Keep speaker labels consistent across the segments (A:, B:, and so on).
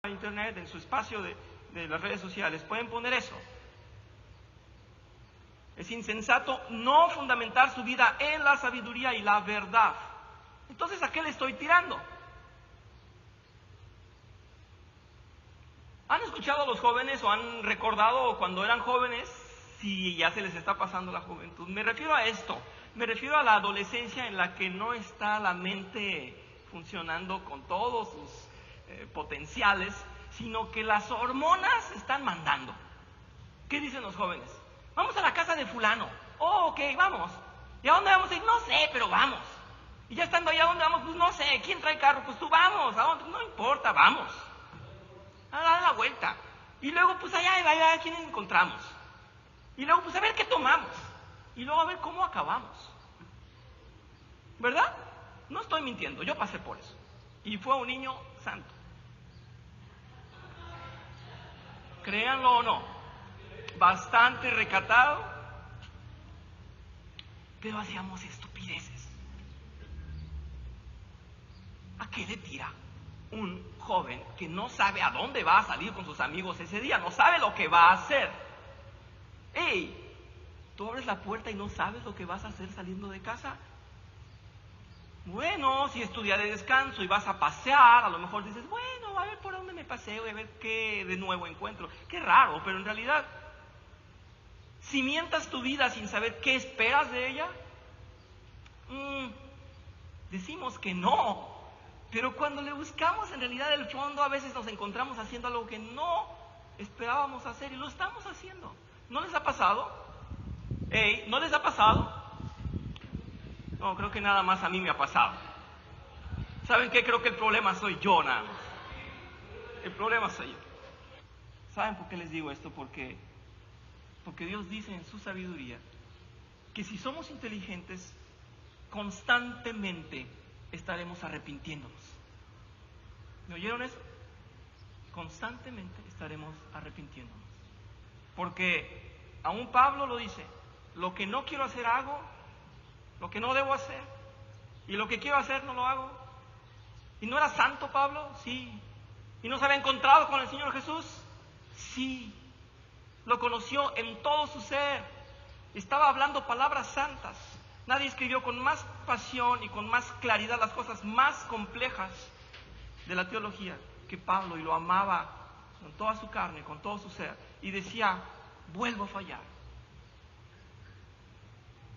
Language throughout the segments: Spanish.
A: internet, en su espacio de las redes sociales, pueden poner eso. Es insensato no fundamentar su vida en la sabiduría y la verdad. Entonces, ¿a qué le estoy tirando? ¿Han escuchado a los jóvenes o han recordado cuando eran jóvenes si ya se les está pasando la juventud? Me refiero a esto, me refiero a la adolescencia en la que no está la mente funcionando con todos sus potenciales, sino que las hormonas están mandando. ¿Qué dicen los jóvenes? Vamos a la casa de fulano. Oh, ok, vamos. ¿Y a dónde vamos a ir? No sé, pero vamos. Y ya estando allá, ¿a dónde vamos? Pues no sé. ¿Quién trae carro? Pues tú vamos. ¿A dónde? No importa, vamos. A dar la vuelta. Y luego, pues allá, ¿a quién encontramos? Y luego, pues a ver qué tomamos. Y luego a ver cómo acabamos. ¿Verdad? No estoy mintiendo, yo pasé por eso. Y fue un niño santo. Créanlo o no, bastante recatado, pero hacíamos estupideces. ¿A qué le tira un joven que no sabe a dónde va a salir con sus amigos ese día? No sabe lo que va a hacer. ¡Ey! ¿Tú abres la puerta y no sabes lo que vas a hacer saliendo de casa? Bueno, si es tu día de descanso y vas a pasear, a lo mejor dices, bueno, a ver por dónde me paseo y a ver qué de nuevo encuentro. Qué raro, pero en realidad, cimientas tu vida sin saber qué esperas de ella. Decimos que no, pero cuando le buscamos en realidad el fondo, a veces nos encontramos haciendo algo que no esperábamos hacer y lo estamos haciendo. ¿No les ha pasado? Ey, ¿no les ha pasado? No, creo que nada más a mí me ha pasado. ¿Saben qué? Creo que el problema soy yo nada más. El problema soy yo. ¿Saben por qué les digo esto? Porque Dios dice en su sabiduría que si somos inteligentes, constantemente estaremos arrepintiéndonos. ¿Me oyeron eso? Constantemente estaremos arrepintiéndonos. Porque aún Pablo lo dice, lo que no quiero hacer hago, lo que no debo hacer, y lo que quiero hacer no lo hago. ¿Y no era santo Pablo? Sí. ¿Y no se había encontrado con el Señor Jesús? Sí. Lo conoció en todo su ser. Estaba hablando palabras santas. Nadie escribió con más pasión y con más claridad las cosas más complejas de la teología que Pablo, y lo amaba con toda su carne, con todo su ser. Y decía, vuelvo a fallar.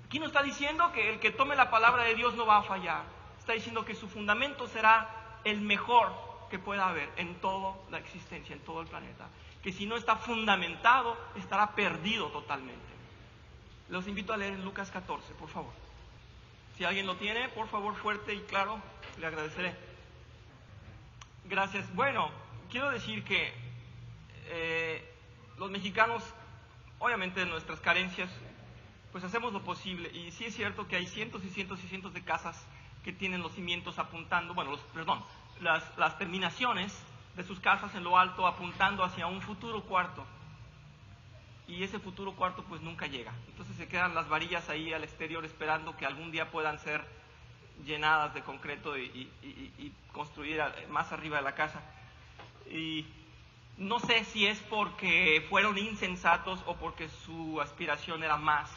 A: Aquí no está diciendo que el que tome la palabra de Dios no va a fallar. Está diciendo que su fundamento será el mejor que pueda haber en toda la existencia, en todo el planeta. Que si no está fundamentado, estará perdido totalmente. Los invito a leer en Lucas 14, por favor. Si alguien lo tiene, por favor, fuerte y claro, le agradeceré. Gracias. Bueno, quiero decir que los mexicanos, obviamente de nuestras carencias, pues hacemos lo posible, y sí es cierto que hay cientos y cientos y cientos de casas que tienen los cimientos apuntando, las terminaciones de sus casas en lo alto apuntando hacia un futuro cuarto, y ese futuro cuarto pues nunca llega. Entonces se quedan las varillas ahí al exterior esperando que algún día puedan ser llenadas de concreto y construir más arriba de la casa. Y no sé si es porque fueron insensatos o porque su aspiración era más,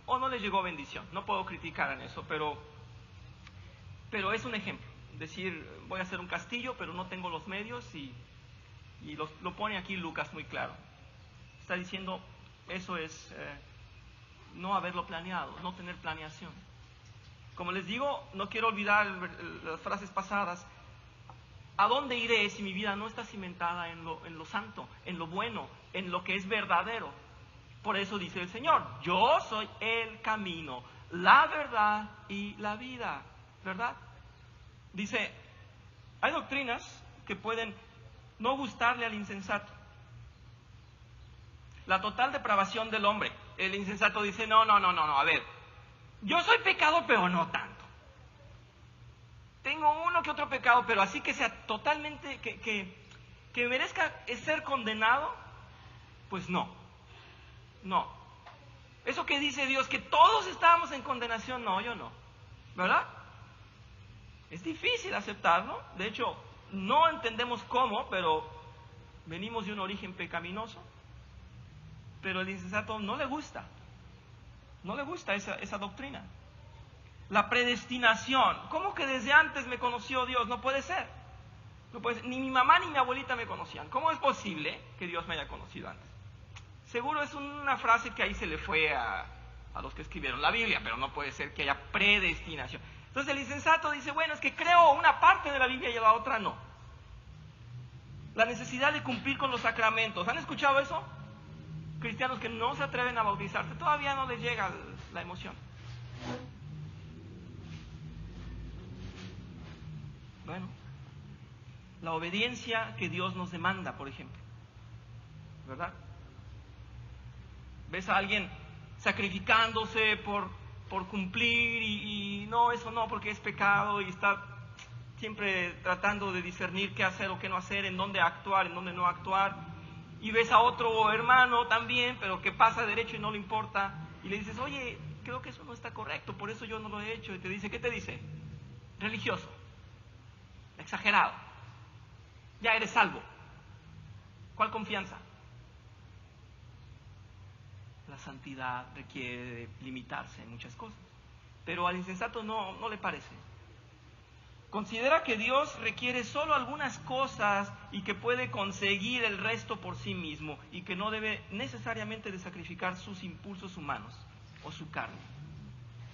A: o no les llegó bendición. No puedo criticar en eso, pero es un ejemplo. Decir, voy a hacer un castillo, pero no tengo los medios, y lo pone aquí Lucas muy claro. Está diciendo, eso es no haberlo planeado, no tener planeación. Como les digo, no quiero olvidar las frases pasadas. ¿A dónde iré si mi vida no está cimentada en lo santo, en lo bueno, en lo que es verdadero? Por eso dice el Señor, yo soy el camino, la verdad y la vida, ¿verdad? Dice, hay doctrinas que pueden no gustarle al insensato. La total depravación del hombre. El insensato dice, no, a ver, yo soy pecador, pero no tanto. Tengo uno que otro pecado, pero así que sea totalmente, que merezca ser condenado, pues no. Eso que dice Dios, que todos estábamos en condenación, no, yo no. ¿Verdad? Es difícil aceptarlo. De hecho, no entendemos cómo, pero venimos de un origen pecaminoso, pero el insensato no le gusta esa doctrina. La predestinación, ¿cómo que desde antes me conoció Dios? No puede ser. No puede ser. Ni mi mamá ni mi abuelita me conocían. ¿Cómo es posible que Dios me haya conocido antes? Seguro es una frase que ahí se le fue a los que escribieron la Biblia, pero no puede ser que haya predestinación. Entonces el insensato dice, bueno, es que creo una parte de la Biblia y la otra no. La necesidad de cumplir con los sacramentos. ¿Han escuchado eso? Cristianos que no se atreven a bautizarse, todavía no les llega la emoción. Bueno, la obediencia que Dios nos demanda, por ejemplo, ¿verdad? Ves a alguien sacrificándose por cumplir y no, eso no, porque es pecado, y está siempre tratando de discernir qué hacer o qué no hacer, en dónde actuar, en dónde no actuar. Y ves a otro hermano también, pero que pasa derecho y no le importa, y le dices, oye, creo que eso no está correcto, por eso yo no lo he hecho. Y te dice, ¿qué te dice? Religioso, exagerado, ya eres salvo. ¿Cuál confianza? La santidad requiere de limitarse en muchas cosas, pero al insensato no le parece. Considera que Dios requiere solo algunas cosas y que puede conseguir el resto por sí mismo, y que no debe necesariamente de sacrificar sus impulsos humanos o su carne.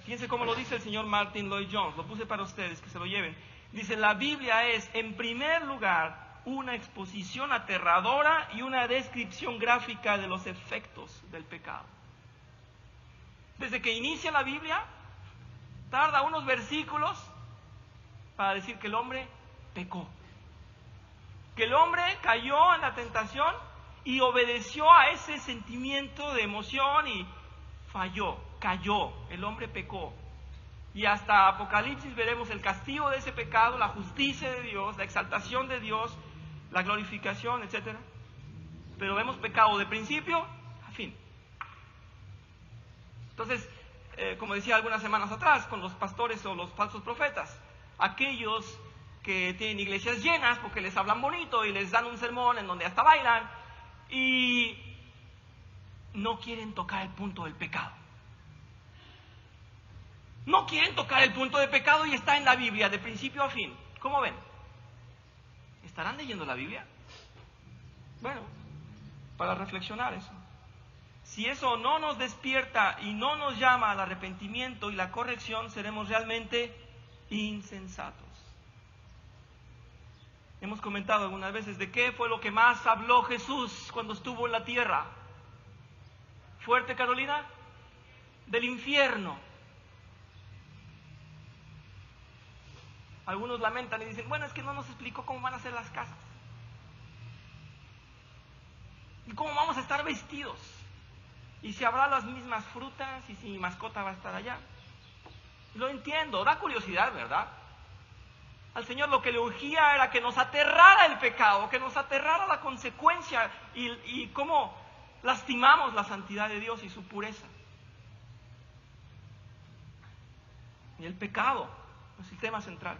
A: Fíjense cómo lo dice el señor Martin Lloyd-Jones, lo puse para ustedes, que se lo lleven. Dice, la Biblia es, en primer lugar, una exposición aterradora y una descripción gráfica de los efectos del pecado. Desde que inicia la Biblia, tarda unos versículos para decir que el hombre pecó, que el hombre cayó en la tentación y obedeció a ese sentimiento de emoción y falló, cayó, el hombre pecó. Y hasta Apocalipsis veremos el castigo de ese pecado, la justicia de Dios, la exaltación de Dios, la glorificación, etc. Pero vemos pecado de principio a fin. Entonces, como decía algunas semanas atrás, con los pastores o los falsos profetas, aquellos que tienen iglesias llenas porque les hablan bonito y les dan un sermón en donde hasta bailan y no quieren tocar el punto del pecado. No quieren tocar el punto de pecado y está en la Biblia de principio a fin. ¿Cómo ven? ¿Estarán leyendo la Biblia? Bueno, para reflexionar eso. Si eso no nos despierta y no nos llama al arrepentimiento y la corrección, seremos realmente insensatos. Hemos comentado algunas veces de qué fue lo que más habló Jesús cuando estuvo en la tierra. ¿Fuerte, Carolina? Del infierno. Algunos lamentan y dicen, bueno, es que no nos explicó cómo van a ser las casas. ¿Y cómo vamos a estar vestidos? ¿Y si habrá las mismas frutas? ¿Y si mi mascota va a estar allá? Lo entiendo, da curiosidad, ¿verdad? Al Señor lo que le urgía era que nos aterrara el pecado, que nos aterrara la consecuencia y cómo lastimamos la santidad de Dios y su pureza. Y el pecado es el tema central.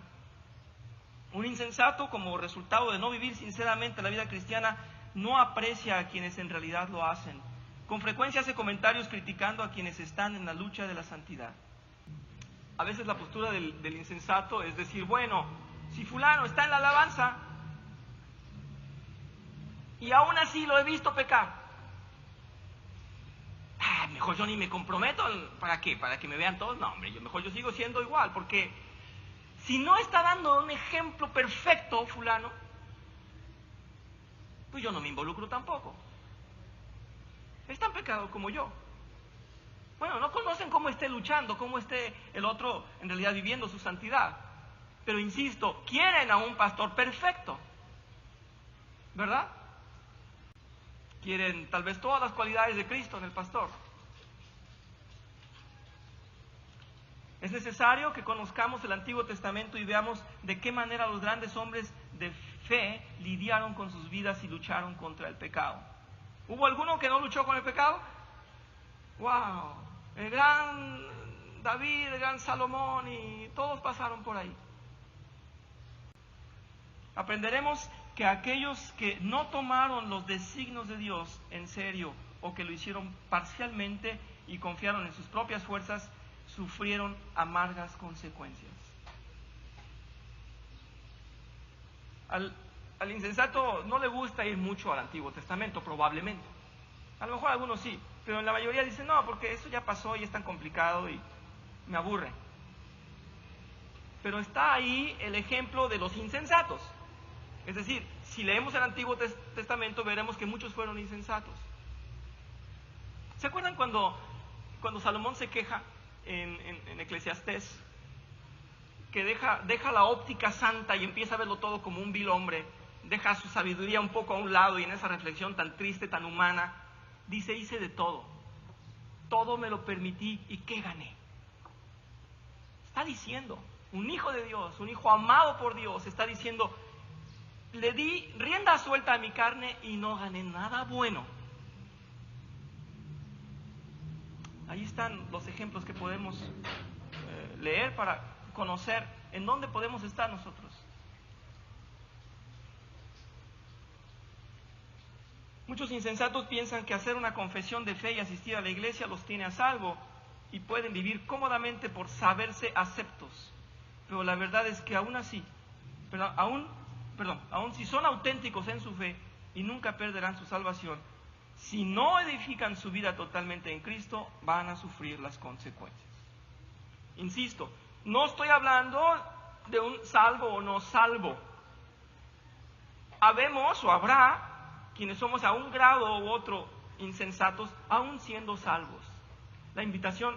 A: Un insensato, como resultado de no vivir sinceramente la vida cristiana, no aprecia a quienes en realidad lo hacen. Con frecuencia hace comentarios criticando a quienes están en la lucha de la santidad. A veces la postura del insensato es decir, bueno, si fulano está en la alabanza y aún así lo he visto pecar, mejor yo ni me comprometo. ¿Para qué? ¿Para que me vean todos? No, hombre, mejor yo sigo siendo igual, porque si no está dando un ejemplo perfecto fulano, pues yo no me involucro tampoco. Es tan pecado como yo. Bueno, no conocen cómo esté luchando, cómo esté el otro en realidad viviendo su santidad. Pero insisto, quieren a un pastor perfecto, ¿verdad? Quieren tal vez todas las cualidades de Cristo en el pastor. Es necesario que conozcamos el Antiguo Testamento y veamos de qué manera los grandes hombres de fe lidiaron con sus vidas y lucharon contra el pecado. ¿Hubo alguno que no luchó con el pecado? ¡Wow! El gran David, el gran Salomón, y todos pasaron por ahí. aprenderemos que aquellos que no tomaron los designios de Dios en serio o que lo hicieron parcialmente y confiaron en sus propias fuerzas, sufrieron amargas consecuencias. Al insensato no le gusta ir mucho al Antiguo Testamento, probablemente. A lo mejor algunos sí, pero la mayoría dicen, no, porque eso ya pasó y es tan complicado y me aburre. Pero está ahí el ejemplo de los insensatos. Es decir, si leemos el Antiguo Testamento, veremos que muchos fueron insensatos. ¿Se acuerdan cuando Salomón se queja en Eclesiastés? Que deja la óptica santa y empieza a verlo todo como un vil hombre, deja su sabiduría un poco a un lado y en esa reflexión tan triste, tan humana, dice, hice de todo me lo permití y ¿qué gané? Está diciendo, un hijo de Dios, un hijo amado por Dios, está diciendo, le di rienda suelta a mi carne y no gané nada bueno. Ahí están los ejemplos que podemos leer para conocer en dónde podemos estar nosotros. Muchos insensatos piensan que hacer una confesión de fe y asistir a la iglesia los tiene a salvo y pueden vivir cómodamente por saberse aceptos. Pero la verdad es que aún así, aún si son auténticos en su fe y nunca perderán su salvación, si no edifican su vida totalmente en Cristo, van a sufrir las consecuencias. Insisto, no estoy hablando de un salvo o no salvo. Habemos o habrá quienes somos a un grado u otro insensatos, aún siendo salvos. La invitación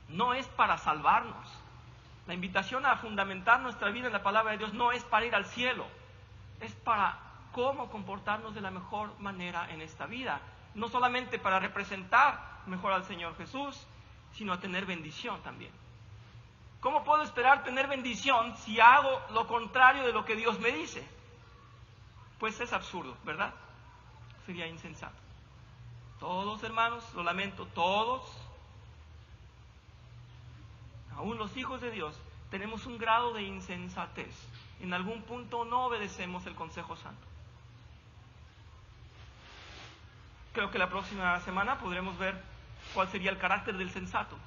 A: no es para salvarnos. La invitación a fundamentar nuestra vida en la palabra de Dios no es para ir al cielo. Es para cómo comportarnos de la mejor manera en esta vida. No solamente para representar mejor al Señor Jesús, sino a tener bendición también. ¿Cómo puedo esperar tener bendición si hago lo contrario de lo que Dios me dice? Pues es absurdo, ¿verdad? Sería insensato. Todos, hermanos, lo lamento, todos, aún los hijos de Dios, tenemos un grado de insensatez. En algún punto no obedecemos el consejo santo. Creo que la próxima semana podremos ver cuál sería el carácter del sensato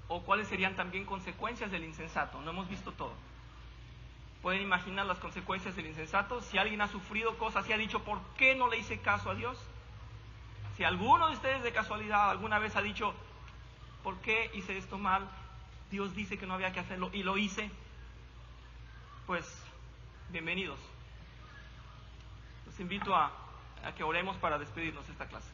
A: o cuáles serían también consecuencias del insensato. No hemos visto todo. ¿Pueden imaginar las consecuencias del insensato? Si alguien ha sufrido cosas y ha dicho, ¿por qué no le hice caso a Dios? Si alguno de ustedes de casualidad alguna vez ha dicho, ¿por qué hice esto mal? Dios dice que no había que hacerlo y lo hice. Pues, bienvenidos. Los invito a que oremos para despedirnos de esta clase.